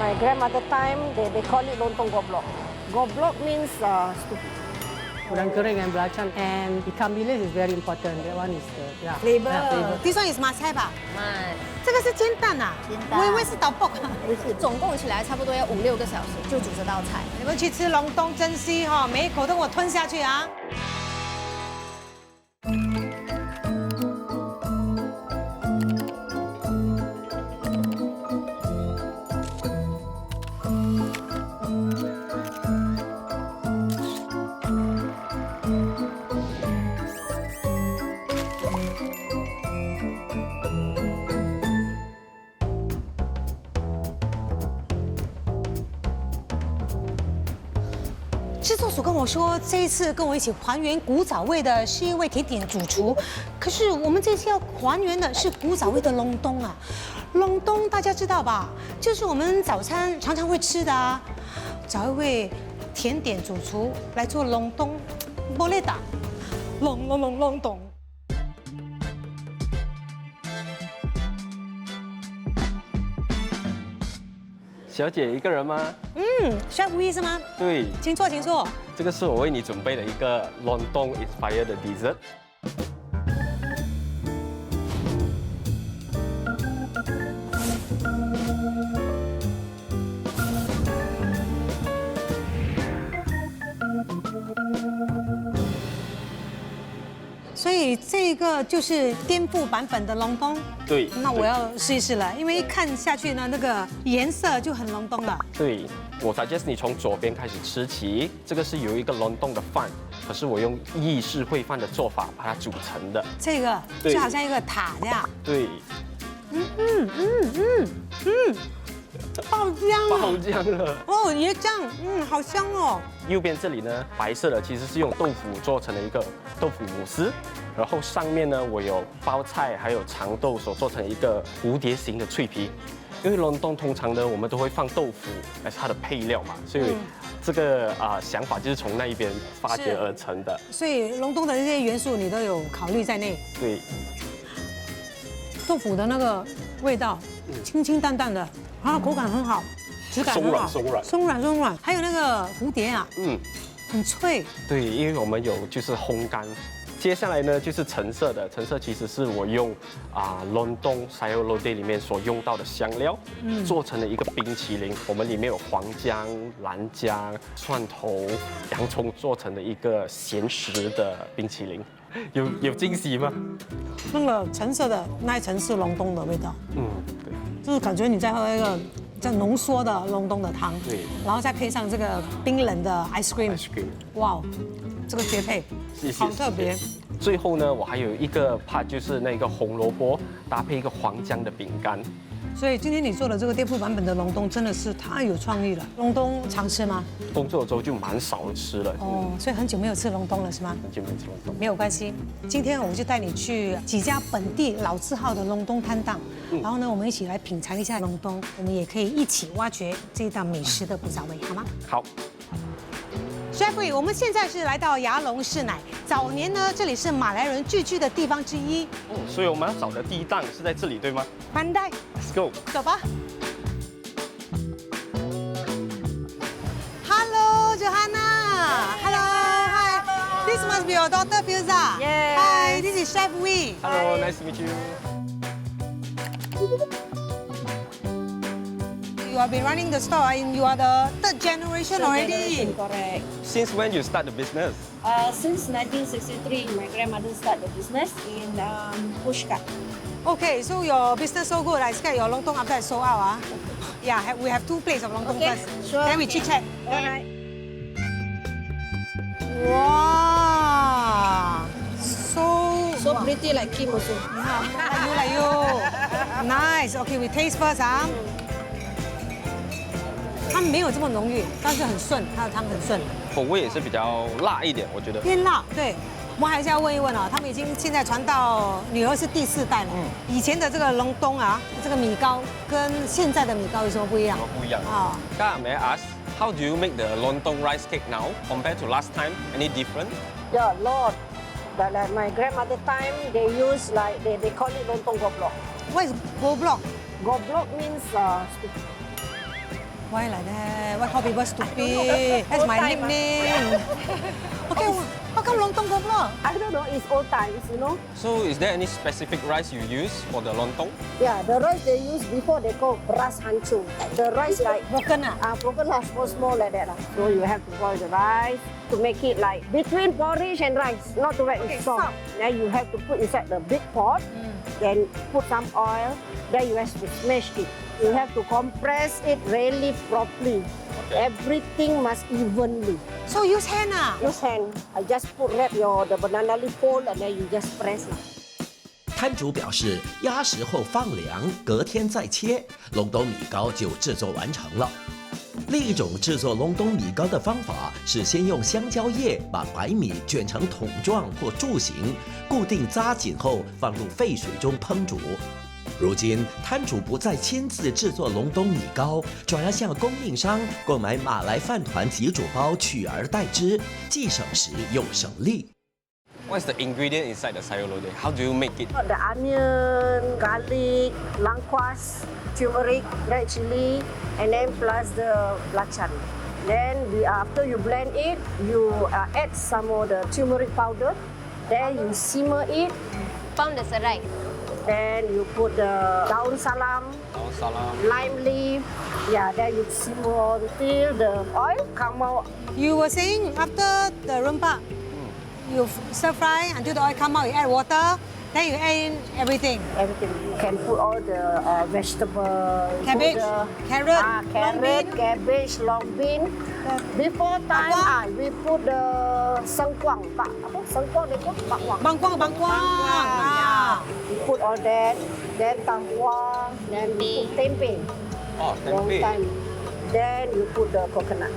my grandmother time, they call it lontong goblok. Goblok means stupid. Udang kering and belacan and ikan bilis is very important. That one is the flavor. flavor. This one is must have 吧？这个是煎蛋啊，煎蛋我以为是倒爆。总共起来差不多要5-6个小时就煮这道菜。你们去吃隆冬，珍惜哈，每一口都给我吞下去啊！制作组跟我说，这一次跟我一起还原古早味的是一位甜点主厨，可是我们这次要还原的是古早味的隆冬啊。隆冬大家知道吧？就是我们早餐常常会吃的啊。找一位甜点主厨来做隆冬，不累打，隆冬。小姐一个人吗？Chef Wee 是吗？对，请坐，请坐。这个是我为你准备的一个 Lontong inspired 的 dessert。所以这个就是颠覆版本的隆冬。对，那我要试一试了，因为一看下去呢，那个颜色就很隆冬了。对，我 suggest 你从左边开始吃起。这个是有一个 Lontong 的饭，可是我用意式烩饭的做法把它煮成的。这个对就好像一个塔这样。对，爆浆了。爆浆了。哦，椰浆，好香哦。右边这里呢，白色的其实是用豆腐做成的一个豆腐慕斯，然后上面呢，我有包菜还有长豆所做成一个蝴蝶形的脆皮。因为隆冬通常呢，我们都会放豆腐来是它的配料嘛，所以这个想法就是从那一边发掘而成的。所以隆冬的这些元素你都有考虑在内。对，豆腐的那个味道，清清淡淡的，然后口感很好，质感很好，松软。还有那个蝴蝶啊，很脆。对，因为我们有就是烘干。接下来呢就是橙色的，橙色其实是我用Lontong sayur lodeh 里面所用到的香料，做成了一个冰淇淋。我们里面有黄姜、蓝姜、蒜头、洋葱做成的一个咸食的冰淇淋，有惊喜吗？那个橙色的那一层是隆冬的味道，对，就是感觉你在喝一个这样浓缩的隆冬的汤，对，然后再配上这个冰冷的 ice cream，哇，这个绝配，谢谢好特别。最后呢，我还有一个 part 就是那个红萝卜搭配一个黄姜的饼干。所以今天你做的这个颠覆版本的隆冬真的是太有创意了。隆冬常吃吗？工作周就蛮少吃了。哦，所以很久没有吃隆冬了是吗？很久没吃隆冬。没有关系，今天我们就带你去几家本地老字号的隆冬摊档，然后呢，我们一起来品尝一下隆冬，我们也可以一起挖掘这一道美食的古早味，好吗？好。Chef Wee，我们现在是来到牙龙市乃。早年呢，这里是马来人聚居的地方之一。所以我们要找的第一档是在这里，对吗？班代 Let's go， 走吧。Hello, Johanna. Hello, hi. This must be your daughter, Filza. Yes. Hi, this is Chef Wee. Hello, nice to meet you. You have been running the store and you are the third generation already. Correct. Since when you start the business? Since 1963, my grandmother started the business in Pushkar. Okay, so your business so good. I scared your lontong after I sold out. Yeah, we have 2 plates of lontong Okay, first. sure. Then we chit chat. Alright. Wow. So pretty like Kim also. Like you. Nice. Okay, we taste first 啊。它没有这么浓郁，但是很顺，它的汤很顺。口味也是比较辣一点，我觉得。偏辣，对。我们还是要问一问啊，他们已经现在传到女儿是第4代了。以前的这个隆冬啊，这个米糕跟现在的米糕有什么不一样？不一样啊。Kak, may I ask, how do you make the lontong rice cake now compared to last time? Any different? Yeah, lot. But like my grandmother time, they use like they call it lontong goblok. What is goblok? Goblok means stupid. Why like that? Why call people stupid? That's my nickname. Okay, how come lontong go vlog? I don't know, it's old times, you know. So is there any specific rice you use for the lontong? Yeah, the rice they use before they call beras hancur. The rice like Broken broken lah, small like that lah. So you have to boil the rice to make it like between porridge and rice, not to make it soft. Then you have to put inside the big pot, then put some oil. Then you have to smash it. You have to compress it really properly. Everything must evenly. So use hand Use hand. I just wrap the banana leaf hole and then you just press lah. 摊主表示，压实后放凉，隔天再切，隆冬米糕就制作完成了。另一种制作隆冬米糕的方法是先用香蕉叶把白米卷成筒状或柱形，固定扎紧后放入沸水中烹煮。如今，摊主不再亲自制作隆冬米糕，转而向供应商购买马来饭团几煮包取而代之，既省时又省力。 What's the ingredient inside the sayur lodeh? How do you make it? The onion, garlic, langkuas, turmeric, red chili, and then plus the belacan. Then after you blend it, you add some of the turmeric powder. Then you simmer it. Pound the serai. Then you put the daun salam, lime leaf. Yeah, then you simmer until the oil come out. You were saying after the rempak, you stir fry until the oil come out, you add water, then you add in everything. Everything. You can put all the vegetables. Cabbage, carrot, long carrot, bean. cabbage, long bean. Before time, we put the sengkuang. Sengkuang they put bangkuang. Bangkuang. We put all that. Then tangkuang. Then we put tempeh. Oh, Long tempeh. time. Then you put the coconut.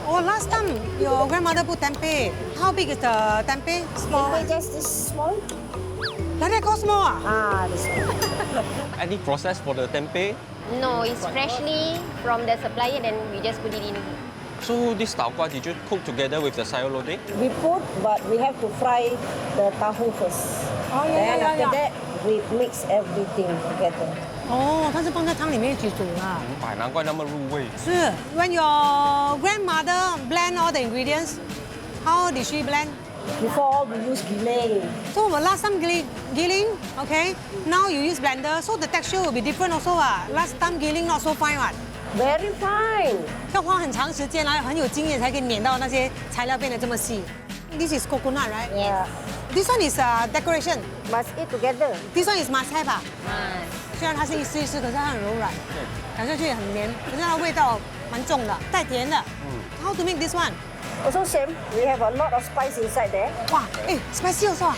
Oh, last time your grandmother put tempeh. How big is the tempeh? Small. Tempeh just this small. Like that called small This one. Any process for the tempeh? No, it's freshly from the supplier, then we just put it in. So this tau kwa, did you cook together with the sayur lodeh? We put, but we have to fry the tahu first. Oh, Then after that, we mix everything together. 哦，它是放在汤里面一起煮的。难怪那么入味。是 When your grandmother blend all the ingredients, how did she blend? Before we use giling. So last time giling, okay. Now you use blender, so the texture will be different also Last time giling not so fine Very fine. 要花很长时间，然后很有经验才可以碾到那些材料变得这么细。This is coconut, right? Yeah. This one is decoration. Must eat together. This one is must have 虽然它是一丝一丝，可是它很柔软，咬下去也很绵，可是它的味道蛮重的，带甜的。How to make this one? Also same. We have a lot of spice inside there. 哇，spicy also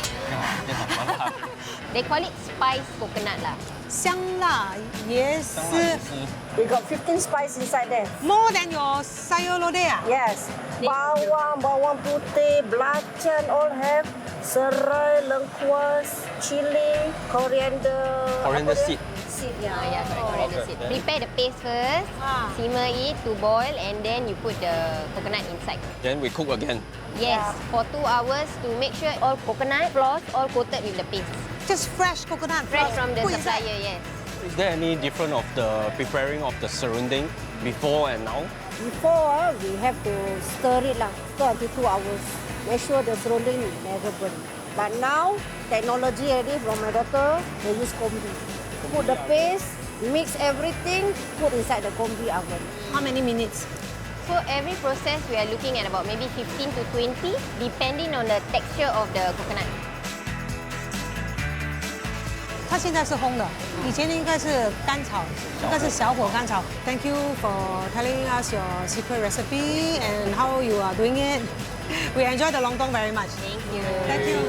They call it spice coconut lah. 香辣椰丝 We got 15 spice inside there.，more than your sayur lodeh Yes. Bawang putih, belacan all have. Serai, lengkuas, chili, coriander seed. Seed, Yeah, correct, coriander seed. Prepare the paste first, simmer it to boil, and then you put the coconut inside. Then we cook again. Yes, for 2 hours to make sure all coconut flours all coated with the paste. Just fresh coconut. Fresh from the Put inside. supplier, yes. Is there any difference of the preparing of the serunding before and now? Before, we have to stir it stir until 2 hours. Make sure the surrounding never burn. But now, technology already from my daughter, they use kombi. Put the paste, mix everything, put inside the kombi oven. How many minutes? So every process we are looking at about maybe 15 to 20, depending on the texture of the coconut. 它现在是烘的，以前应该是干炒，应该是小火干炒。Thank you for telling us your secret recipe and how you are doing it. We enjoy the lontong very much. Thank you. Thank you.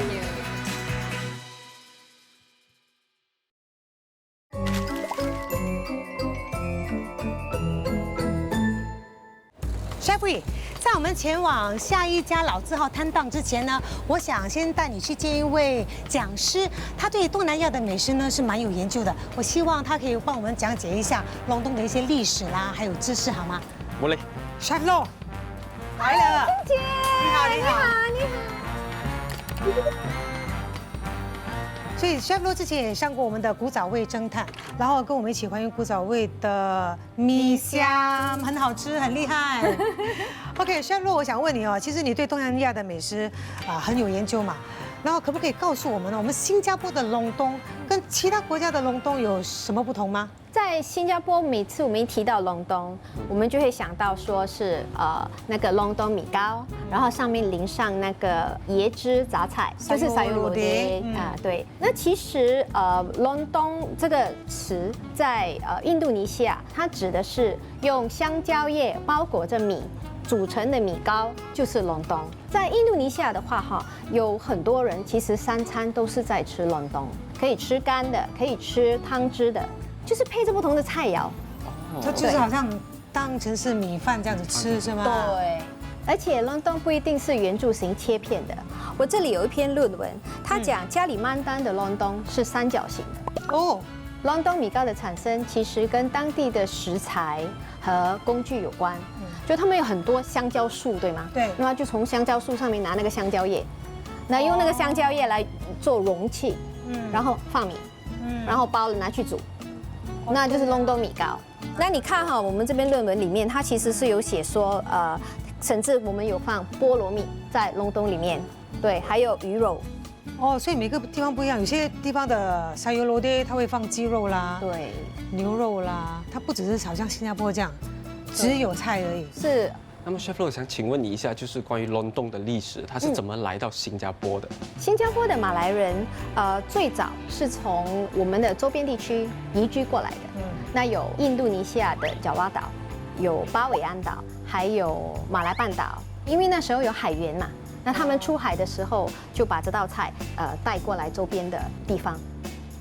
Chef， 在我们前往下一家老字号摊档之前呢，我想先带你去见一位讲师，他对东南亚的美食呢是蛮有研究的。我希望他可以帮我们讲解一下隆冬的一些历史啦，还有知识，好吗？我嘞。 Chef Lo 来了，姐，你好，你好，你好。所以 Chef Lo 之前也上过我们的古早味侦探，然后跟我们一起还原古早味的米香，很好吃，很厉害。OK，Chef Lo，我想问你哦，其实你对东南亚的美食很有研究嘛？然后可不可以告诉我们呢，我们新加坡的隆冬跟其他国家的隆冬有什么不同吗？在新加坡，每次我们一提到隆冬，我们就会想到说是那个隆冬米糕，然后上面淋上那个椰汁杂菜，就是沙油罗爹对。那其实隆冬这个词在印度尼西亚，它指的是用香蕉叶包裹着米组成的米糕，就是隆冬。在印度尼西亚的话，有很多人其实3餐都是在吃隆冬，可以吃干的，可以吃汤汁的。就是配着不同的菜肴，它就是好像当成是米饭这样子吃，是吗？对，而且隆冬不一定是圆柱形切片的。我这里有一篇论文，它讲加里曼丹的隆冬是三角形的。哦，隆冬米糕的产生其实跟当地的食材和工具有关，就他们有很多香蕉树，对吗？对。那就从香蕉树上面拿那个香蕉叶，那用那个香蕉叶来做容器，然后放米，然后包了拿去煮。那就是隆冬米糕。那你看我们这边论文里面，它其实是有写说，甚至我们有放菠萝蜜在隆冬里面，对，还有鱼肉。哦，所以每个地方不一样，有些地方的沙油罗爹它会放鸡肉啦，对，牛肉啦，它不只是好像新加坡这样，只有菜而已。是。那么 Chef Lo 想请问你一下，就是关于隆冬的历史，它是怎么来到新加坡的？新加坡的马来人，最早是从我们的周边地区移居过来的。那有印度尼西亚的爪哇岛，有巴韦安岛，还有马来半岛。因为那时候有海员嘛，那他们出海的时候就把这道菜带过来周边的地方。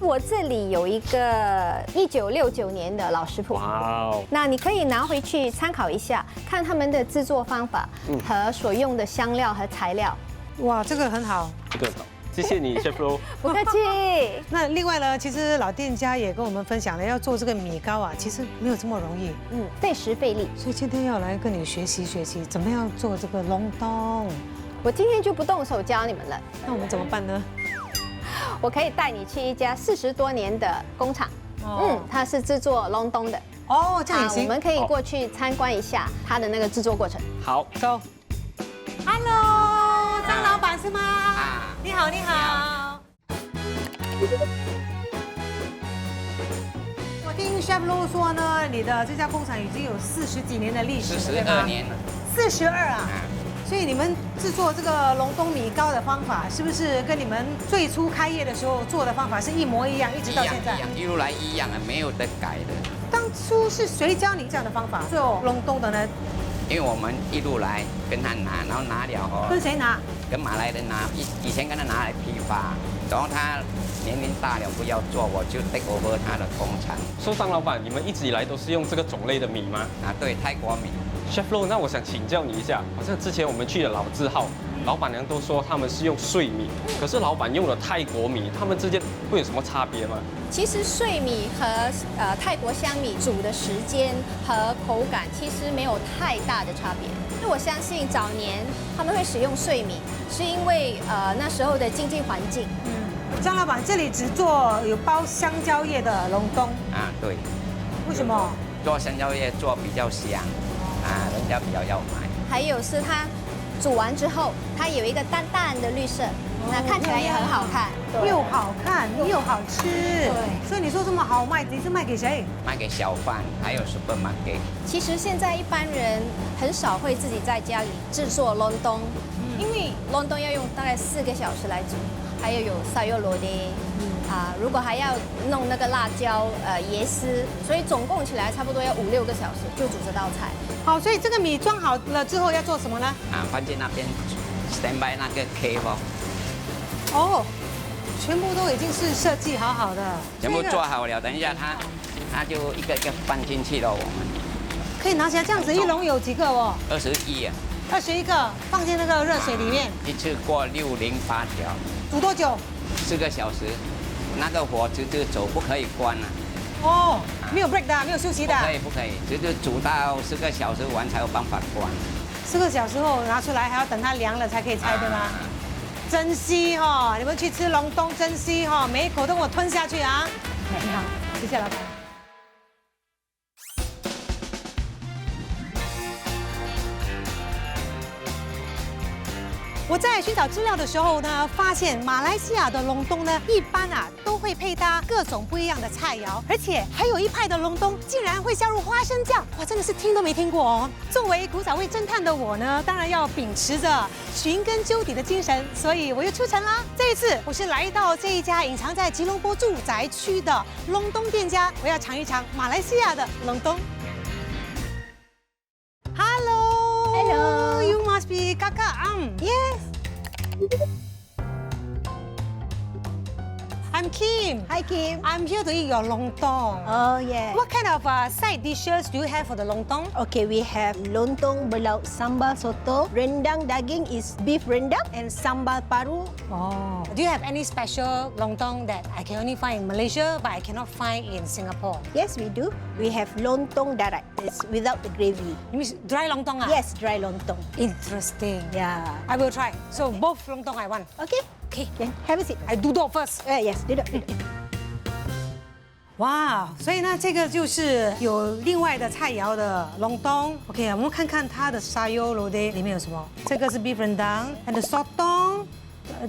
我这里有一个1969年的老食谱，哇哦！那你可以拿回去参考一下，看他们的制作方法和所用的香料和材料。哇，这个很好，这个好，谢谢你 Chef Lo。不客气。那另外呢，其实老店家也跟我们分享了，要做这个米糕啊，其实没有这么容易，费时费力。所以今天要来跟你学习学习，怎么样做这个隆冬。我今天就不动手教你们了，那我们怎么办呢？我可以带你去一家40多年的工厂，它是制作隆冬的。哦，这样也行。我们可以过去参观一下它的那个制作过程。好，走。Hello， 张老板是吗？你好，你好。我听 Chef Lo 说呢，你的这家工厂已经有40几年的历史了，对吗42年了。42啊。所以你们制作这个隆冬米糕的方法，是不是跟你们最初开业的时候做的方法是一模一样，一直到现在？一路来一样啊，没有得改的。当初是谁教你这样的方法做隆冬的呢？因为我们一路来跟他拿，然后拿了跟谁拿？跟马来人拿，以前跟他拿来批发，然后他年龄大了不要做，我就 take over 他的工厂。说张老板，你们一直以来都是用这个种类的米吗？对，泰国米。Chef Lo， 那我想请教你一下，好像之前我们去的老字号，老板娘都说他们是用碎米，可是老板用了泰国米，他们之间会有什么差别吗？其实碎米和泰国香米煮的时间和口感其实没有太大的差别。因为我相信早年他们会使用碎米，是因为那时候的经济环境。张老板，这里只做有包香蕉叶的隆冬。对。为什么？做香蕉叶做比较香。人家比较要买。还有是它煮完之后，它有一个淡淡的绿色，那看起来也很好看，又好看又好吃。对，所以你说这么好卖，你是卖给谁？卖给小贩，还有 supermarket。其实现在一般人很少会自己在家里制作隆冬，因为隆冬要用大概4个小时来煮，还有沙油罗爹。如果还要弄那个辣椒、椰丝，所以总共起来差不多要5、6个小时就煮这道菜。好，所以这个米装好了之后要做什么呢？放进那边 stand by 那个 cave 哦，全部都已经是设计好好的，全部做好了。等一下它就一个一个放进去了。我们可以拿起来这样子，一笼有几个哦？21啊。21个，放进那个热水里面。一次过608条。煮多久？4个小时。那个火直走，不可以关啊。哦，没有 break 的，没有休息的。不可以，直煮到4个小时完才有办法关。 4个小时后拿出来，还要等它凉了才可以拆，对吗？珍惜哈，你们去吃隆冬珍惜哈，每一口都给我吞下去啊！你好，谢谢老板。我在寻找资料的时候呢，发现马来西亚的隆冬呢，一般都会配搭各种不一样的菜肴，而且还有一派的隆冬竟然会加入花生酱，哇，真的是听都没听过哦。作为古早味侦探的我呢，当然要秉持着寻根究底的精神，所以我又出城啦。这一次我是来到这一家隐藏在吉隆坡住宅区的隆冬店家，我要尝一尝马来西亚的隆冬。Hello, you must be Kakak Yes. I'm Kim. Hi, Kim. I'm here to eat your lontong. Oh, yeah. What kind of side dishes do you have for the lontong? Okay, we have lontong berlauk sambal soto, rendang daging is beef rendang, and sambal paru. Oh. Do you have any special lontong that I can only find in Malaysia but I cannot find in Singapore? Yes, we do. We have lontong darat. It's without the gravy. You mean dry lontong? Yes, dry lontong. Interesting. Yeah. I will try. So both lontong I want. Okay. Okay. Okay. Have a seat. I duduk first. Yes, duduk. 哇，所以呢，这个就是有另外的菜肴的隆冬。OK， 我们看看它的沙优罗的里面有什么。这个是 beef rendang and the sotong.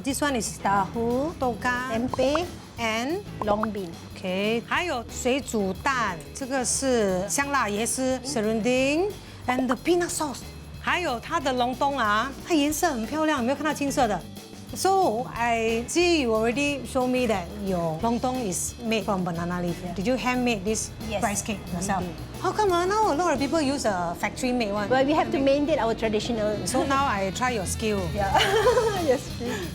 This one is tahu, toga, Tempeh and long bean. OK， 还有水煮蛋，这个是香辣椰丝 serunding and the peanut sauce。还有它的隆冬啊，它颜色很漂亮，有没有看到金色的？ So I see you already show me that your lontong is made from banana leaf. Did you handmade this Yes, rice cake yourself? we did. How come now a lot of people use a factory made one? But we have to maintain our traditional. So now I try your skill. Yeah. Yes, please.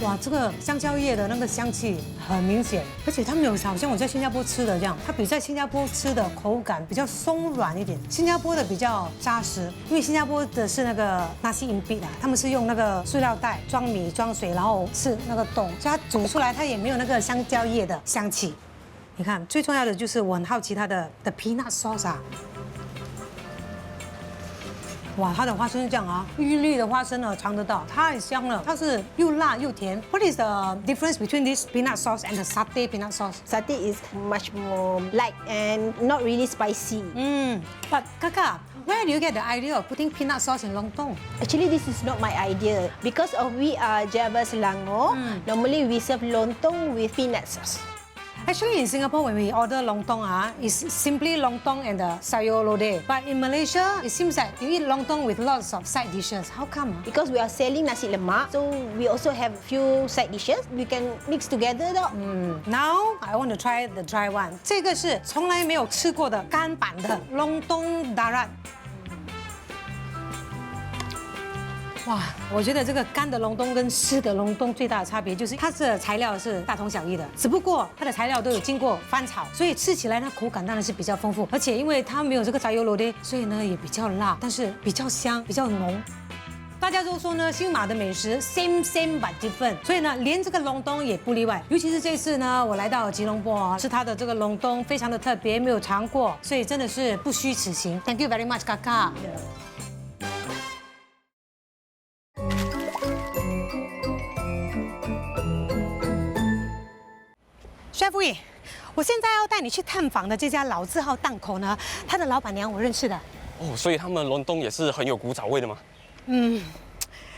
哇，这个香蕉叶的那个香气很明显，而且它没有好像我在新加坡吃的这样，它比在新加坡吃的口感比较松软一点，新加坡的比较扎实，因为新加坡的是那个nasi impit啊，他们是用那个塑料袋装米装水，然后刺那个洞，所以它煮出来它也没有那个香蕉叶的香气。你看，最重要的就是我很好奇它的peanut sauce 啊。 哇，它的花生酱啊，玉绿的花生呢，尝得到，太香了。它是又辣又甜。What is the difference between this peanut sauce and the satay peanut sauce? Satay is much more light and not really spicy. But Kakak, where do you get the idea of putting peanut sauce in lontong? Actually, this is not my idea. Because of we are Java Selangor, normally we serve lontong with peanut sauce. Actually, in Singapore, when we order lontong, it's simply lontong and the sayur lodeh. But in Malaysia, it seems that you eat lontong with lots of side dishes. How come? Because we are selling nasi lemak, so we also have few side dishes. We can mix together. Now I want to try the dry one. 这个是从来没有吃过的干版的lontong darat。哇，我觉得这个干的隆冬跟湿的隆冬最大的差别就是它的材料是大同小异的，只不过它的材料都有经过翻炒，所以吃起来它口感当然是比较丰富，而且因为它没有这个炸油罗的，所以呢也比较辣，但是比较香，比较浓。大家都说呢，新马的美食 same but different， 所以呢，连这个隆冬也不例外。尤其是这次呢，我来到吉隆坡吃它的这个隆冬，非常的特别，没有尝过，所以真的是不虚此行。Thank you very much, Kakak。Chef Wee， 我现在要带你去探访的这家老字号档口呢，它的老板娘我认识的。哦，所以他们隆冬也是很有古早味的吗？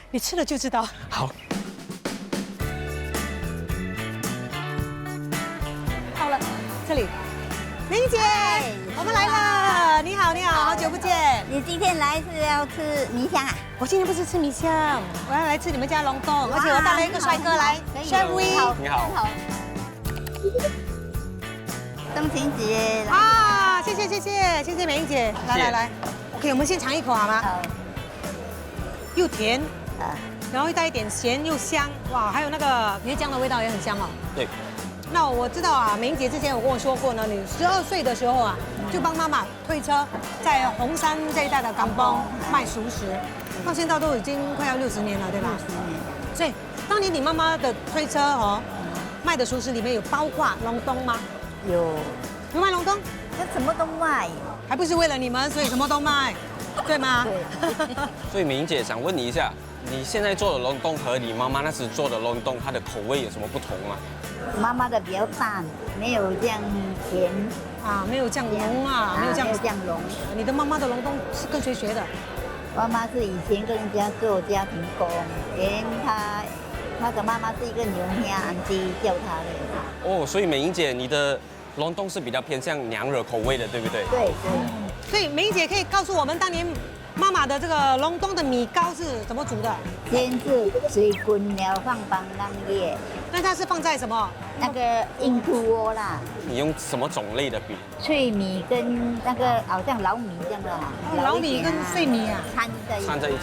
你吃了就知道。好。到了，这里，玲姐，我们来了。你好，你好，好久不见。你今天来是要吃米香啊？我今天不是吃米香，我要来吃你们家隆冬，而且我带了一个帅哥来 ，Chef Wee。你好。 冬晴节啊，谢谢美英姐，来 ，OK， 我们先尝一口好吗？好，又甜然后又带一点咸又香，哇，还有那个椰浆的味道也很香哦。对。那我知道啊，美英姐之前有跟我说过呢，你12岁的时候啊，就帮妈妈推车，在红山这一带的港帮卖熟食，到现在都已经快要60年了，对吧？60年。所以当年你妈妈的推车卖的熟食里面有包括隆冬吗？有卖隆冬？那什么都卖，还不是为了你们，所以什么都卖。对吗？对。所以美英姐想问你一下，你现在做的隆冬和你妈妈那时做的隆冬，它的口味有什么不同吗？妈妈的比较淡，没有这样甜啊，没有这样浓啊，没有这样浓。你的妈妈的隆冬是跟谁学的？妈妈是以前跟人家做家庭工，连她的妈妈是一个牛乡安迪叫她的。哦，所以美英姐，你的隆冬是比较偏向娘惹口味的，对不对？对。所以美英姐可以告诉我们，当年妈妈的这个隆冬的米糕是怎么煮的？先是水滚了放邦浪叶，那它是放在什么？那个印度窝啦。你用什么种类的米？脆米跟那个好像老米这样的哈。老米跟碎米啊，掺在一起。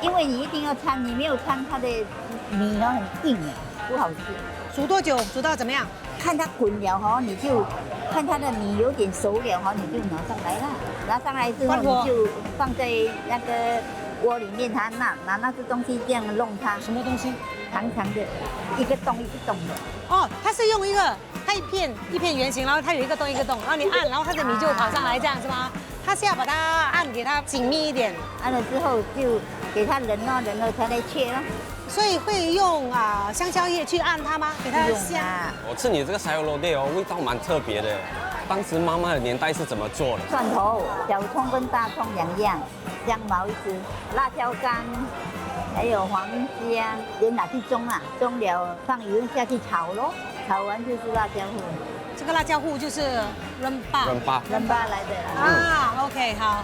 因为你一定要掺，你没有掺，它的米呢很硬，不好吃。煮多久？煮到怎么样？看它滚了哈，你就看它的米有点熟了哈，你就拿上来啦。拿上来之后，你就放在那个锅里面，它拿那个东西这样弄它。什么东西？长长的，一个洞一个洞的。哦，它是用它一片圆形，然后它有一个洞一个洞，然后你按，然后它的米就跑上来，这样是吗？它是要把它按给它紧密一点，按了之后就给它冷了才来切咯。所以会用香蕉叶去按它吗？给它香。我吃你这个sayur lodeh哦，味道蛮特别的。当时妈妈的年代是怎么做的？蒜头、小葱跟大葱2样，香茅1支，辣椒干，还有黄姜，先拿去蒸啊，蒸了放油下去炒咯，炒完就是辣椒糊。这个辣椒糊就是人巴来的啊。OK 好。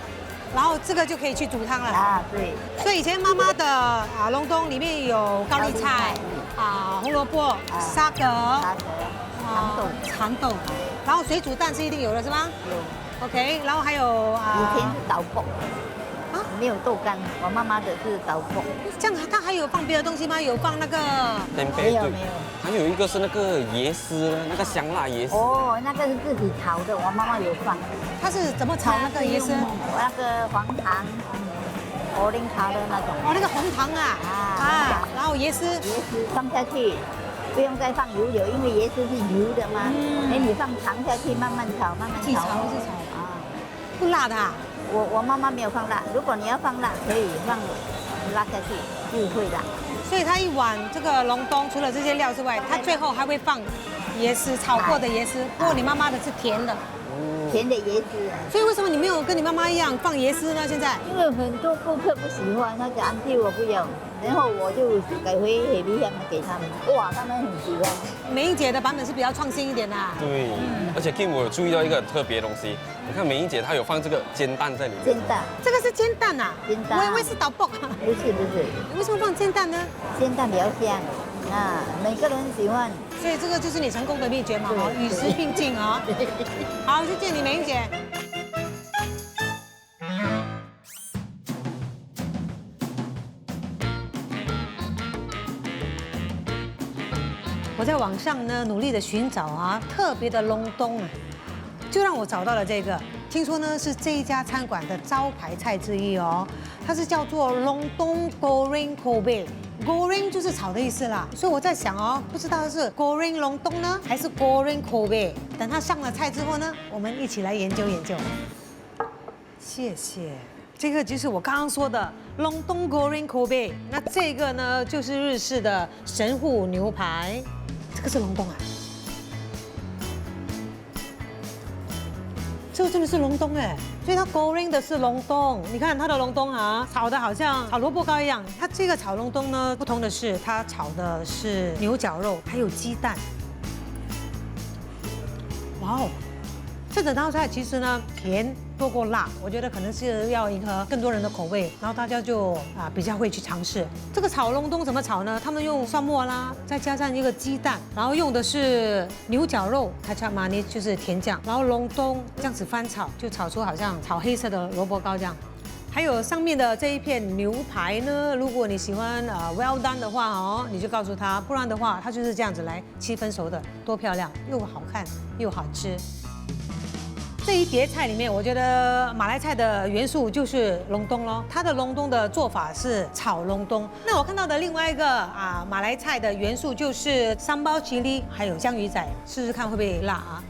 然后这个就可以去煮汤了啊，对。所以以前妈妈的隆冬里面有高丽菜红萝卜、沙葛、长豆，然后水煮蛋是一定有的是吗？有。OK， 然后还有以前是豆腐啊，没有豆干，我妈妈的是豆腐。这样它还有放别的东西吗？有放那个？没有。还有一个是那个椰丝，那个香辣椰丝。哦，那个是自己炒的，我妈妈有放。它是怎么炒那个椰丝？那个黄糖，火灵茶的那种。哦，那个红糖啊，然后椰丝放下去，不用再放油了，因为椰丝是油的嘛。哎，你放糖下去，慢慢炒，慢慢炒。啊，不辣的啊？我妈妈没有放辣，如果你要放辣，可以放辣下去，就会辣。所以它一碗这个隆冬，除了这些料之外，它最后还会放椰丝，炒过的椰丝。不过你妈妈的是甜的，甜的椰丝。所以为什么你没有跟你妈妈一样放椰丝呢？现在？因为很多顾客不喜欢，他讲安迪我不要，然后我就改回黑皮香给他们，哇，他们很喜欢。美英姐的版本是比较创新一点的。对，而且 Kim 我有注意到一个很特别的东西，你看美英姐她有放这个煎蛋在里面。煎蛋，这个是煎蛋啊？煎蛋。我以为是倒爆。不是。你为什么放煎蛋呢？煎蛋比较香啊，每个人喜欢。所以这个就是你成功的秘诀嘛，与时并进啊。好，谢谢你，美英姐。我在网上呢努力的寻找特别的隆冬就让我找到了这个。听说呢是这一家餐馆的招牌菜之一哦，它是叫做隆冬 goreng kobe。goreng 就是炒的意思啦，所以我在想不知道是 goreng 隆冬呢，还是 goreng kobe。等它上了菜之后呢，我们一起来研究研究。谢谢。这个就是我刚刚说的隆冬 goreng kobe， 那这个呢就是日式的神户牛排。这个是隆冬啊，这个真的是隆冬哎，所以它 goreng 的是隆冬。你看它的隆冬炒的好像炒萝卜糕一样。它这个炒隆冬呢，不同的是它炒的是牛绞肉，还有鸡蛋。哇哦！这整道菜其实呢，甜多过辣，我觉得可能是要迎合更多人的口味，然后大家就比较会去尝试。这个炒隆冬怎么炒呢？他们用蒜末啦，再加上一个鸡蛋，然后用的是牛绞肉，它叫马尼就是甜酱，然后隆冬这样子翻炒，就炒出好像炒黑色的萝卜糕这样。还有上面的这一片牛排呢，如果你喜欢well done 的话你就告诉他，不然的话它就是这样子来7分熟的，多漂亮，又好看又好吃。这一碟菜里面，我觉得马来菜的元素就是隆冬咯。它的隆冬的做法是炒隆冬。那我看到的另外一个马来菜的元素就是sambal chili，还有江鱼仔，试试看会不会辣啊？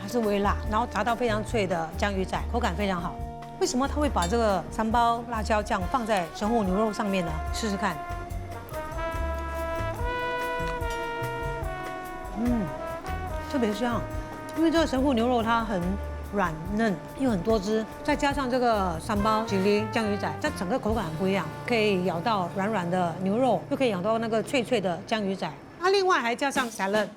它是微辣，然后炸到非常脆的江鱼仔，口感非常好。为什么他会把这个3包辣椒酱放在神户牛肉上面呢？试试看。特别香，因为这个神户牛肉它很软嫩，又很多汁，再加上这个3包吉利酱鱼仔，它整个口感很不一样，可以咬到软软的牛肉，又可以咬到那个脆脆的酱鱼仔。它另外还加上salad，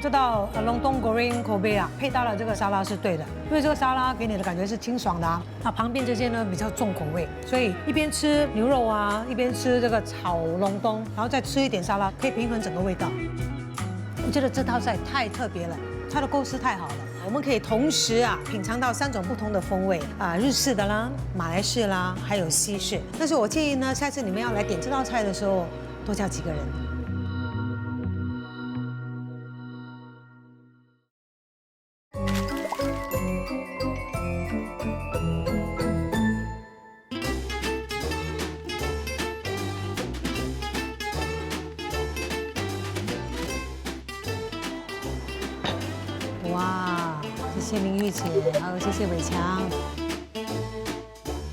这道龙洞 goreng kobe 啊，配搭了这个沙拉是对的，因为这个沙拉给你的感觉是清爽的啊，旁边这些呢比较重口味，所以一边吃牛肉啊，一边吃这个炒龙洞，然后再吃一点沙拉，可以平衡整个味道。我觉得这道菜太特别了，它的构思太好了，我们可以同时啊品尝到3种不同的风味啊，日式的啦、马来式啦，还有西式。但是我建议呢，下次你们要来点这道菜的时候，多叫几个人。哇，谢谢林玉姐，还有谢谢伟强。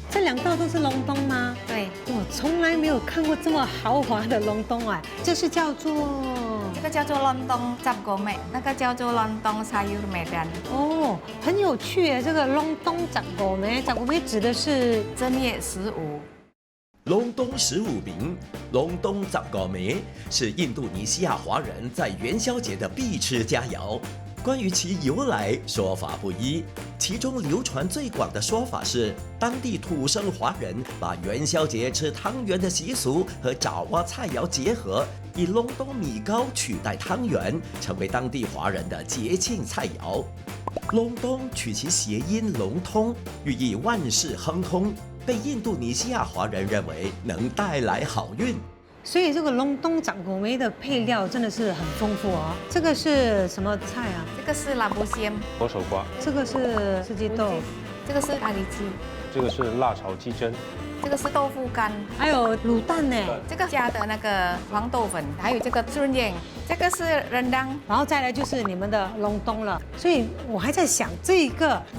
这2道都是龙洞吗？对，我从来没有看过这么豪华的龙洞哎，这是叫做这个叫做 Lontong Cap Gomez， 那个叫做 Lontong Sayur Medan。哦，很有趣耶，这个龙洞Cap Gomez，Cap Gomez指的是正月15。隆冬15饼，隆冬杂高梅是印度尼西亚华人在元宵节的必吃佳肴。关于其由来，说法不一。其中流传最广的说法是，当地土生华人把元宵节吃汤圆的习俗和爪哇菜肴结合，以隆冬米糕取代汤圆，成为当地华人的节庆菜肴。隆冬取其谐音龙通，寓意万事亨通，被印度尼西亚华人认为能带来好运。所以这个隆冬长果梅的配料真的是很丰富哦。这个是什么菜啊？这个是拉布鲜，佛手瓜，这个是四季豆，这个是咖喱鸡，这个是辣炒鸡胗，这个是豆腐干，还有卤蛋呢。这个加的那个黄豆粉，还有这个春燕，这个是rendang，然后再来就是你们的隆冬了。所以我还在想，这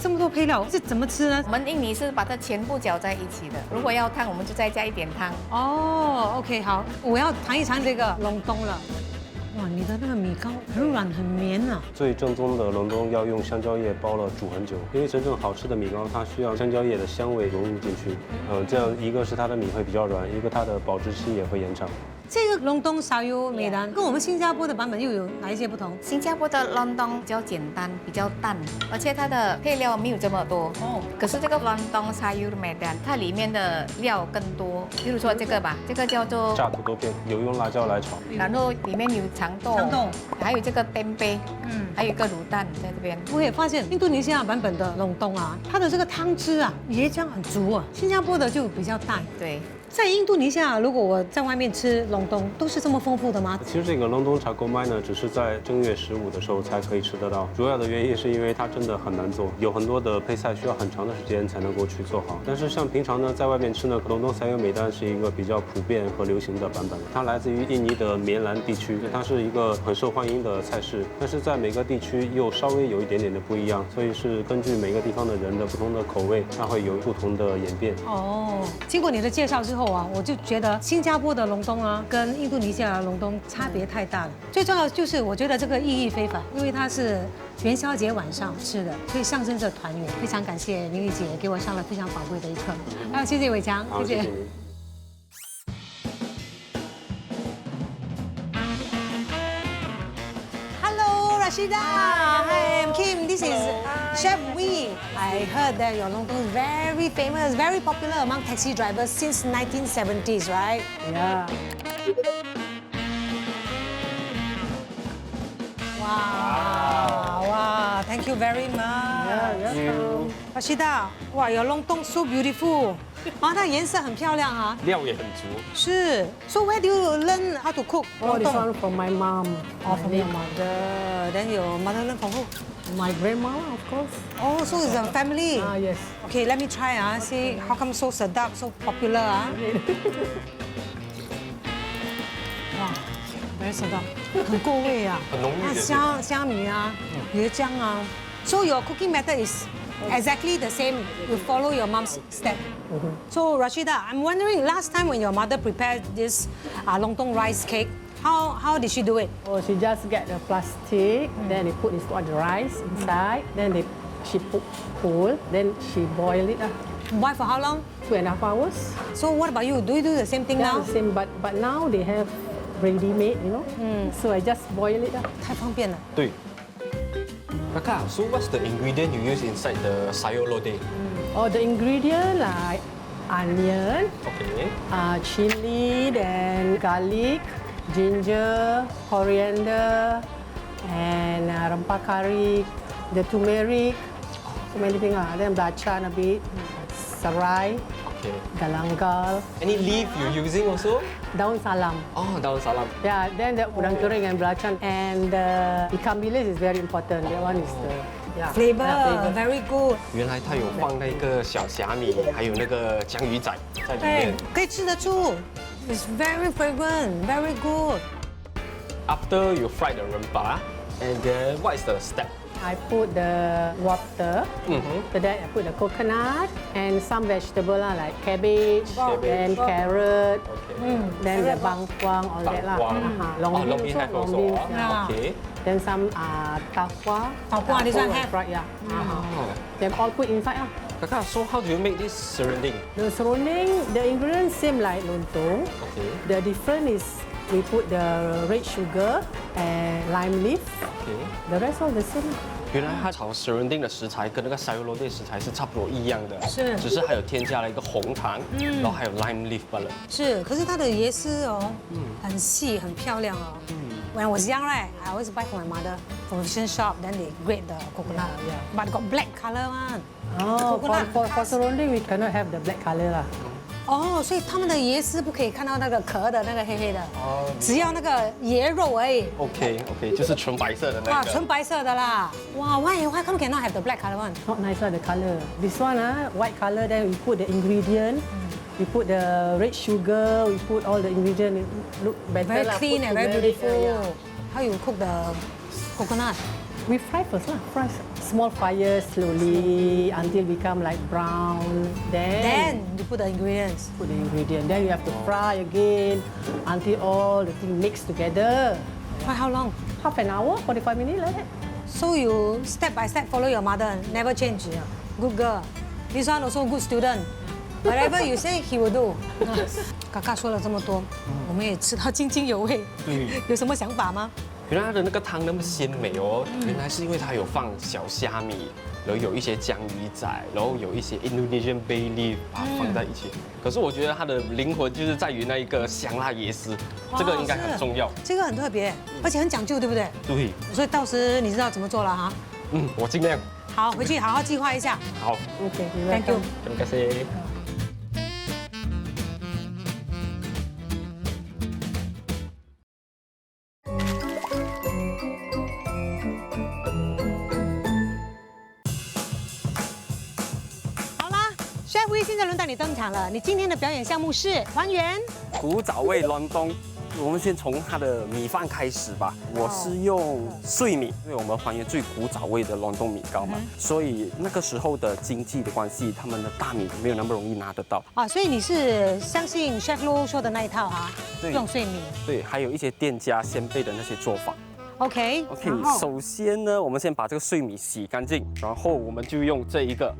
么多配料是怎么吃呢？我们印尼是把它全部搅在一起的，如果要汤，我们就再加一点汤。哦 ，OK， 好，我要尝一尝这个隆冬了。哇，你的那个米糕很软很绵啊！最正宗的隆冬要用香蕉叶包了煮很久，因为真正好吃的米糕它需要香蕉叶的香味融入进去。这样一个是它的米会比较软，一个它的保质期也会延长。这个隆冬沙优美丹跟我们新加坡的版本又有哪一些不同？新加坡的 Lontong 比较简单，比较淡，而且它的配料没有这么多。哦。可是这个 Lontong Sayur Medan 它里面的料更多，比如说这个吧，这个叫做炸土豆片，有用辣椒来炒，然后里面有长豆，还有这个 tempeh， 还有一个卤蛋在这边。我也发现印度尼西亚版本的隆冬啊，它的这个汤汁啊，椰浆很足啊，新加坡的就比较淡。对。在印度尼西亚，如果我在外面吃隆冬，都是这么丰富的吗？其实这个隆冬茶购麦呢，只是在正月15的时候才可以吃得到。主要的原因是因为它真的很难做，有很多的配菜需要很长的时间才能够去做好。但是像平常呢，在外面吃呢，隆冬沙优美丹是一个比较普遍和流行的版本。它来自于印尼的棉兰地区，它是一个很受欢迎的菜式，但是在每个地区又稍微有一点点的不一样，所以是根据每个地方的人的不同的口味，它会有不同的演变。哦，经过你的介绍之后啊，我就觉得新加坡的隆冬啊，跟印度尼西亚的隆冬差别太大了。最重要的就是我觉得这个意义非凡，因为它是元宵节晚上吃的，所以象征着团圆。非常感谢林玉姐给我上了非常宝贵的一课，还有谢谢伟强，谢谢。Rashida, hi, I'm Kim. This is Chef Wee. I heard that your lontong is very famous, very popular among taxi drivers since 1970s, right? Yeah. Wow, thank you very much. Yeah, welcome. Rashida, wow, your lontong so beautiful. 啊，它颜色很漂亮啊，料也很足。是。So where do you learn how to cook? Oh, this one from my mom. Oh, from your mother. Then your mother learn from who? My grandma, of course. Oh, so it's a family. Ah, yes. Okay, let me try. See how come so sedap, so popular. Wow, very sedap，很够味啊，很浓郁的虾米啊，椰浆啊。So your cooking method is exactly the same. You follow your mom's step. So Rashida, I'm wondering, last time when your mother prepared this lontong rice cake, how did she do it? Oh, she just get the plastic, then they put this all the rice inside, then she put cool, then she boil it. Boil for how long? 2.5 hours. So what about you? Do you do the same thing Yeah, now? the same, but now they have ready-made, you know. So I just boil it. 太方便了。对。Kakak, so what's the ingredient you use inside the sayur lodeh? Oh, the ingredient like onion, Okay. chili, then garlic, ginger, coriander, and rempah kari, the turmeric, so many things. Then belacan a bit, serai, Okay. galangal, Any leaf you're using also? daun salam. Oh, daun salam. Yeah, then the udang kering and belacan, and the ikan bilis is very important. That one is the Flavor, very good. 原来它有放那个小虾米，还有那个江鱼仔在里面。可以吃得出。It's very fragrant, very good. After you fry the rempah, and then what is the step? I put the water, after that I put the coconut and some vegetable lah, like cabbage, then carrot, then the bangkuang, all that lah. Long beans, have long also. beans, Okay. Then some taufa. Taufa, this one have. Fried, yeah. Then all put inside lah. Kakak, so how do you make this serunding? The serunding, the ingredients same like lontong. Okay. The difference is we put the red sugar and lime leaf. Okay. The rest all the same. 原来它炒 serunding 的食材跟那个 sayur lodeh 食材是差不多一样的，是只是还有添加了一个红糖，然后还有 lime leaf 罢了。是，可是它的椰丝哦，很细，很漂亮哦。When I was young, right, I always buy from my mother from fish shop. Then they grate the coconut, but got black color one. Oh, Coconut. for surrounding we cannot have the black color lah. 哦，所以他们的椰丝不可以看到那个壳的那个黑黑的，只要那个椰肉而已。OK，就是纯白色的那哇，个。纯白色的啦。哇，why come cannot have the black color one? Not nice lah the color. This one white color. Then we put the ingredient. We put the red sugar. We put all the ingredient. It look better Very lah. clean Put and very together, beautiful. yeah. How you cook the coconut? We fry first lah. Fry small fire slowly until become like brown. Then you put the ingredients. Put the ingredient. Then you have to fry again until all the thing mixed together. Fry how long? Half an hour, 45 minutes like that. So you step by step follow your mother, never change. Good girl. This one also good student. Whatever you say, he will do. 嘎嘎说了这么多，我们也吃到津津有味。对，有什么想法吗？原来它的那个汤那么鲜美哦，原来是因为它有放小虾米，然后有一些江鱼仔，然后有一些 Indonesian bay leaf 把它放在一起。可是我觉得它的灵魂就是在于那一个香辣椰丝，这个应该很重要。这个很特别，而且很讲究，对不对？对。所以到时你知道怎么做了哈。我尽量。好，回去好好计划一下。好 ，OK，Thank you。Terima kasih。chef Wee，现在轮到你登场了。你今天的表演项目是还原古早味伦敦。我们先从它的米饭开始吧。我是用碎米，因为我们还原最古早味的伦敦米糕嘛，所以那个时候的经济的关系，他们的大米没有那么容易拿得到。啊，所以你是相信 chef Lu 说的那一套啊？对，用碎米。对，还有一些店家先辈的那些做法。OK， 首先呢，我们先把这个碎米洗干净，然后我们就用这一个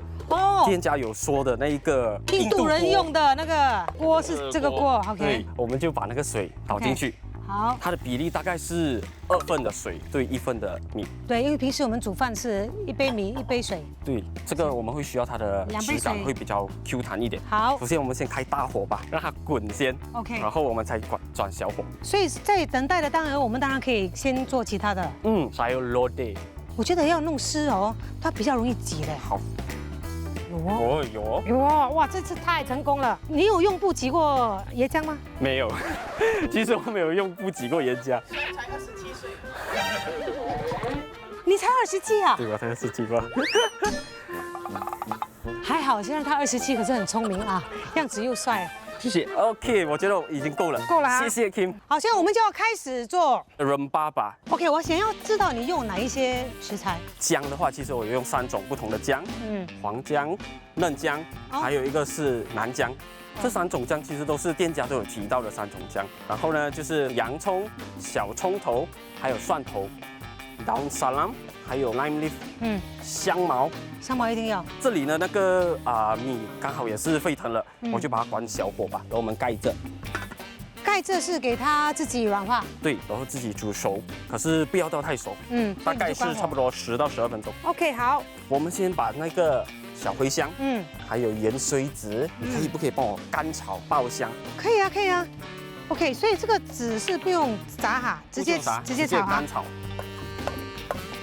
店家有说的那一个印度人用的那个锅是这个锅 ，OK。对，我们就把那个水倒进去。好，它的比例大概是2份的水对1份的米。对，因为平时我们煮饭是1杯米1杯水。对，这个我们会需要它的质感会比较 Q 弹一点。好，首先我们先开大火吧，让它滚先。OK。然后我们才转小火。所以在等待的当然，我们当然可以先做其他的。sayur lodeh。我觉得要弄湿哦，它比较容易挤嘞。好。有哇，这次太成功了！你有用布挤过椰浆吗？没有，其实我没有用布挤过椰浆。才27岁。你才27啊？对，我才27吧。还好，现在他27，可是很聪明啊，样子又帅。谢谢。OK， 我觉得已经够了。够了啊谢谢 Kim。好，现在我们就要开始做。人爸爸 OK， 我想要知道你用哪一些食材。姜的话，其实我有用3种不同的姜，黄姜、嫩姜，还有一个是南姜。这3种姜其实都是店家都有提到的3种姜。然后呢，就是洋葱、小葱头，还有蒜头、daun salam， 还有 lime leaf， 香茅。香茅一定要。这里呢，那个米刚好也是沸腾了，我就把它关小火吧，然后我们盖着。盖着是给它自己软化。对，然后自己煮熟，可是不要到太熟。大概是差不多10到12分钟。OK， 好。我们先把那个小茴香，还有盐水籽，你不可以帮我干炒爆香？可以啊，可以啊。OK， 所以这个籽是不用炸哈，直接炒哈。干炒。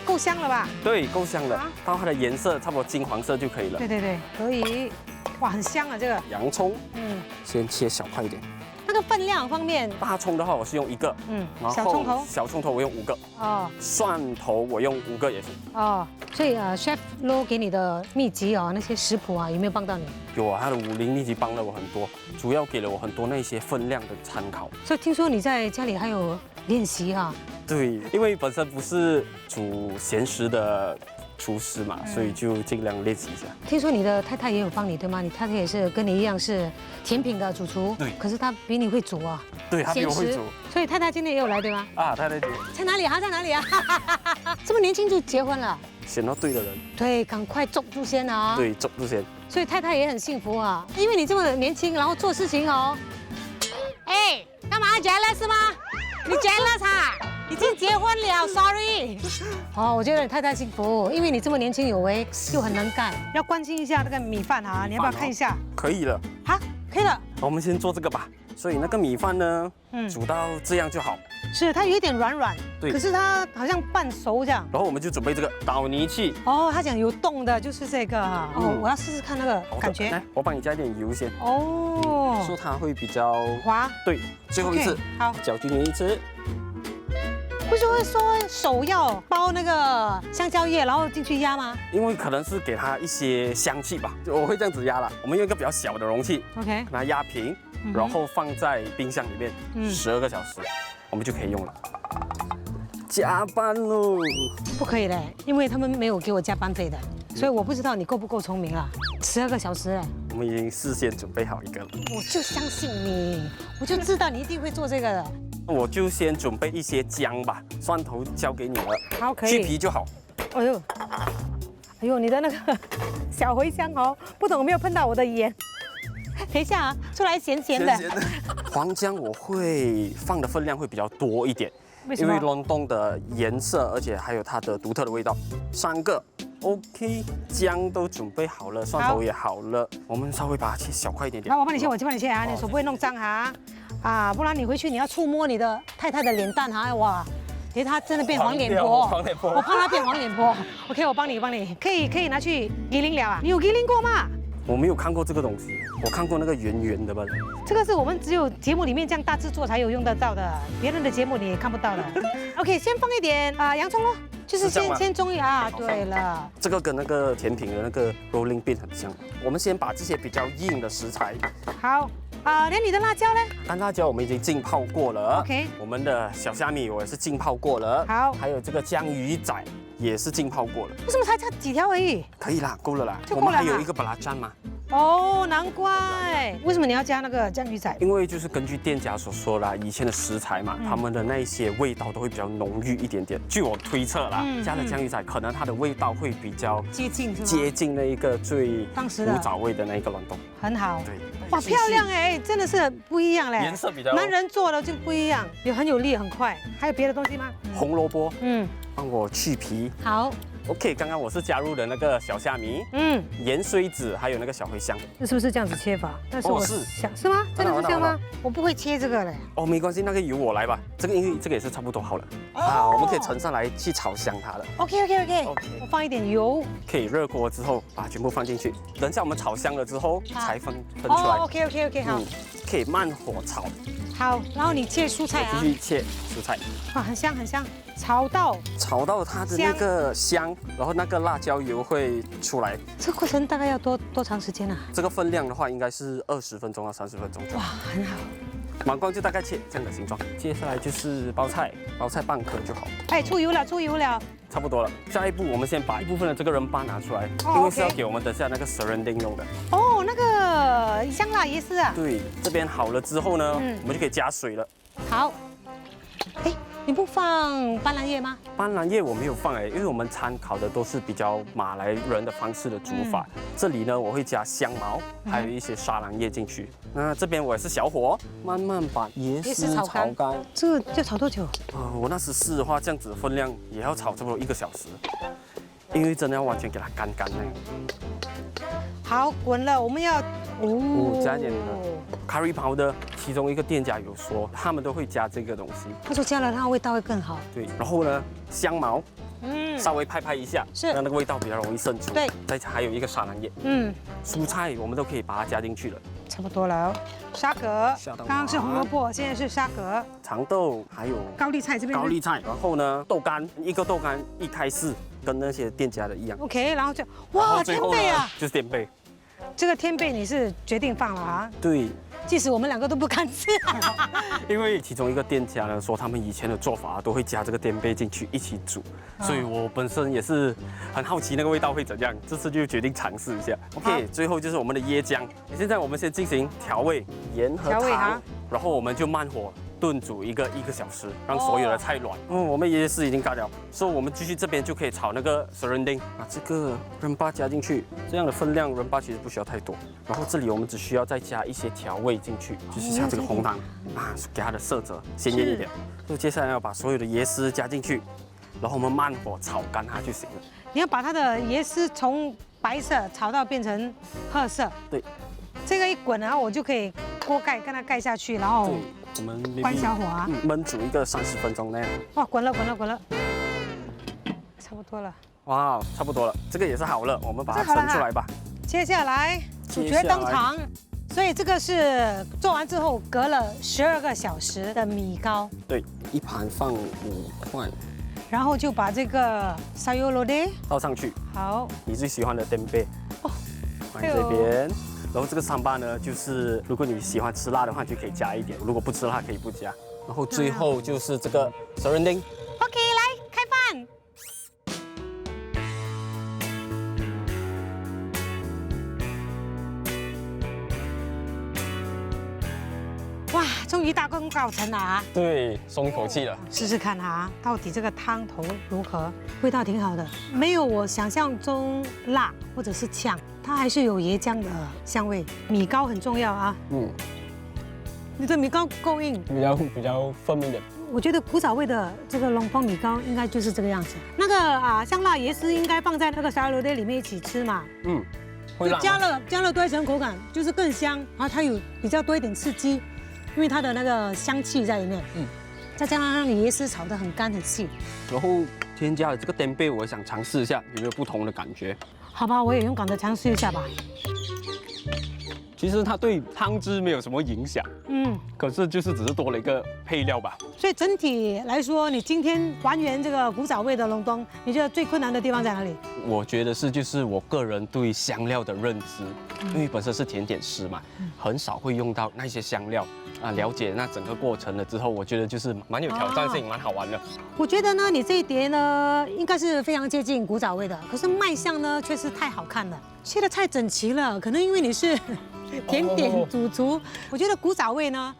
够香了吧？对，够香了，到它的颜色差不多金黄色就可以了。对对对，可以。哇，很香啊这个。洋葱，先切小块一点。那个分量方面，大葱的话我是用1个，然后小葱头我用5个，蒜头我用5个也行。所以Chef Lo 给你的秘籍那些食谱有没有帮到你？有啊，他的50秘籍帮了我很多，主要给了我很多那些分量的参考。所以听说你在家里还有练习哈？对，因为本身不是煮咸食的厨师嘛，所以就尽量练习一下。听说你的太太也有帮你对吗？你太太也是跟你一样是甜品的主厨，对，可是她比你会煮啊。对，她比我会煮。所以太太今天也有来对吗？太太在哪里啊？在哪里啊？这么年轻就结婚了？选到对的人。对，赶快捉住先啊！对，捉住先。所以太太也很幸福啊，因为你这么年轻，然后做事情哎，干嘛 jealous 吗？你 jealous 啊？已经结婚了 ，sorry。我觉得你太太幸福，因为你这么年轻有为，又很能干。要关心一下那个米饭啊，你要不要看一下？可以了。好，可以了。我们先做这个吧。所以那个米饭呢，煮到这样就好。是，它有一点软软，对，可是它好像半熟这样。然后我们就准备这个捣泥器。他讲有冻的就是这个哈。我要试试看那个感觉。来，我帮你加一点油先。说它会比较滑。对，最后一次，好，搅均匀一次。不是会说手要包那个香蕉叶，然后进去压吗？因为可能是给它一些香气吧，我会这样子压啦。我们用一个比较小的容器 ，OK， 把它压平，然后放在冰箱里面12个小时，我们就可以用了。加班喽！不可以嘞，因为他们没有给我加班费的，所以我不知道你够不够聪明啊。12个小时哎，我们已经事先准备好一个了。我就相信你，我就知道你一定会做这个的。我就先准备一些姜吧，蒜头交给你了，好，可以，去皮就好。哎呦，你的那个小茴香不懂有没有碰到我的眼？等一下啊，出来咸咸的。黄姜我会放的分量会比较多一点，为什么？因为隆冬的颜色，而且还有它的独特的味道。3个 ，OK， 姜都准备好了，蒜头也好了，我们稍微把它切小块一点点。那我帮你切，我帮你切啊，你手不会弄脏哈。不然你回去你要触摸你的太太的脸蛋哈，哇，她真的变黄脸婆，我怕她变黄脸婆。OK， 我帮你，可以拿去吉林了啊？你有吉林过吗？我没有看过这个东西，我看过那个圆圆的吧。这个是我们只有节目里面这样大制作才有用得到的，别人的节目你也看不到的。OK， 先放一点洋葱咯，就是先中啊。对了，这个跟那个甜品的那个 rolling bean 很像。我们先把这些比较硬的食材。好。连你的辣椒呢？干辣椒我们已经浸泡过了。OK。我们的小虾米我也是浸泡过了。好。还有这个江鱼仔也是浸泡过了。为什么才差几条而已？可以啦，够了啦。就够了。我们还有一个巴拉酱嘛。难怪。为什么你要加那个江鱼仔？因为就是根据店家所说啦，以前的食材嘛，他们的那些味道都会比较浓郁一点点。据我推测啦，加了江鱼仔，可能它的味道会比较接近那一个最古早味的那一个冷冻。很好。对。哇，漂亮哎，真的是不一样嘞。颜色比较。男人做的就不一样，很有力，很快。还有别的东西吗？红萝卜。帮我去皮。好。OK， 刚刚我是加入了那个小虾米，盐水籽，还有那个小茴香。这是不是这样子切法？但是我想是吗？真的是这样吗？我不会切这个嘞。没关系，那个由我来吧。这个因为这个也是差不多好了。我们可以盛上来去炒香它了。OK， 我放一点油。可以热锅之后把全部放进去，等下我们炒香了之后才分出来。OK， 好。可以慢火炒。好，然后你切蔬菜啊，继续切蔬菜，哇，很香很香，炒到它的那个香，然后那个辣椒油会出来。这过程大概要多长时间啊？这个分量的话，应该是20分钟到30分钟。哇，很好。膀胱就大概切这样的形状。接下来就是包菜，包菜半颗就好。哎，出油了，出油了。差不多了。下一步我们先把一部分的这个仁巴拿出来，因为是要给我们等下那个 serunding 用的。哦，那个香辣椰丝啊。对，这边好了之后呢，我们就可以加水了。好。哎，你不放斑斓叶吗？斑斓叶我没有放因为我们参考的都是比较马来人的方式的煮法。这里呢，我会加香茅，还有一些沙朗叶进去。那这边我也是小火，慢慢把椰丝炒干。这个要炒多久？我那时试的话，这样子的分量也要炒差不多1个小时，因为真的要完全给它干那样。好，滚了，我们要加点curry powder，其中一个店家有说他们都会加这个东西，他说加了它味道会更好。对，然后呢，香茅，稍微拍一下，是让那个味道比较容易渗出。对，再还有一个沙朗叶，蔬菜我们都可以把它加进去了。差不多了，沙葛，刚刚是红萝卜，现在是沙葛，长豆，还有高丽菜这边。高丽菜，然后呢，豆干，一个豆干1开4，跟那些店家的一样。OK， 然后就哇，天贝啊，就是天贝。这个天贝你是决定放了啊？对。即使我们2个都不敢吃，因为其中一个店家呢说他们以前的做法都会加这个天贝进去一起煮，所以我本身也是很好奇那个味道会怎样，这次就决定尝试一下。OK， 最后就是我们的椰浆，现在我们先进行调味，盐和糖，然后我们就慢火炖煮1个小时，让所有的菜软。我们椰丝已经干了，所以我们继续这边就可以炒那个 serunding， 把这个仁巴加进去，这样的分量仁巴其实不需要太多。然后这里我们只需要再加一些调味进去，就是像这个红糖给它的色泽鲜艳一点。就接下来要把所有的椰丝加进去，然后我们慢火炒干它就行了。你要把它的椰丝从白色炒到变成褐色。对。这个一滚，然后我就可以锅盖跟它盖下去，然后我们关小火啊，焖煮一个30分钟那样。哇，滚了，差不多了。哇，差不多了，这个也是好了，我们把它盛出来吧。接下来主角登场，所以这个是做完之后隔了12个小时的米糕。对，一盘放5块，然后就把这个 sayur lodeh 倒上去。好，你最喜欢的天贝放这边。然后这个三巴呢，就是如果你喜欢吃辣的话，就可以加一点；如果不吃辣，可以不加。然后最后就是这个 serunding。OK， 来开饭。哇，终于大功告成了啊！对，松一口气了。试试看啊，到底这个汤头如何？味道挺好的，没有我想象中辣或者是呛。它还是有椰浆的香味，米糕很重要啊。你的米糕够硬，比较分明的。我觉得古早味的这个龙凤米糕应该就是这个样子。那个香辣椰丝应该放在那个沙律里面一起吃嘛。会辣。加了多一层口感，就是更香，然后它有比较多一点刺激，因为它的那个香气在里面。再加上让你椰丝炒得很干很细。然后添加了这个天贝，我想尝试一下有没有不同的感觉。好吧，我也勇敢的尝试一下吧。其实它对汤汁没有什么影响，可是只是多了一个配料吧。所以整体来说，你今天还原这个古早味的隆冬，你觉得最困难的地方在哪里？我觉得就是我个人对香料的认知，因为本身是甜点师嘛，很少会用到那些香料。了解那整个过程了之后，我觉得就是蛮有挑战性，蛮好玩的。我觉得呢，你这一碟呢，应该是非常接近古早味的，可是卖相呢却是太好看了，切的太整齐了。可能因为你是甜点主厨，我觉得古早味呢，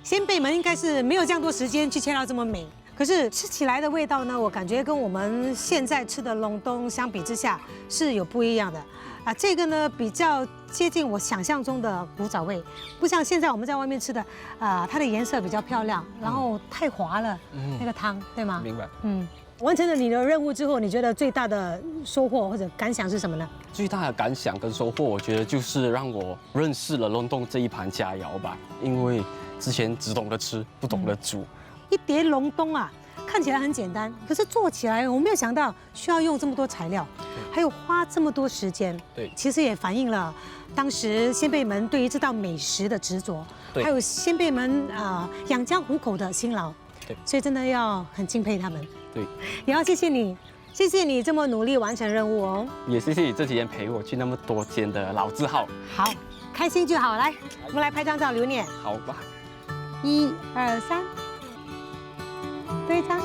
先辈们应该是没有这样多时间去切到这么美。可是吃起来的味道呢，我感觉跟我们现在吃的隆冬相比之下是有不一样的。这个呢比较接近我想象中的古早味，不像现在我们在外面吃的，它的颜色比较漂亮，然后太滑了，那个汤，对吗？明白。完成了你的任务之后，你觉得最大的收获或者感想是什么呢？最大的感想跟收获，我觉得就是让我认识了隆冬这一盘佳肴吧，因为之前只懂得吃，不懂得煮。一碟隆冬啊，看起来很简单，可是做起来我没有想到需要用这么多材料，还有花这么多时间。对，其实也反映了当时先辈们对于这道美食的执着，还有先辈们养家糊口的辛劳。对，所以真的要很敬佩他们。对，也要谢谢你，谢谢你这么努力完成任务哦。也谢谢你这几天陪我去那么多间的老字号。好，开心就好。来，我们来拍张照留念。好吧。 1、2、3，对一张。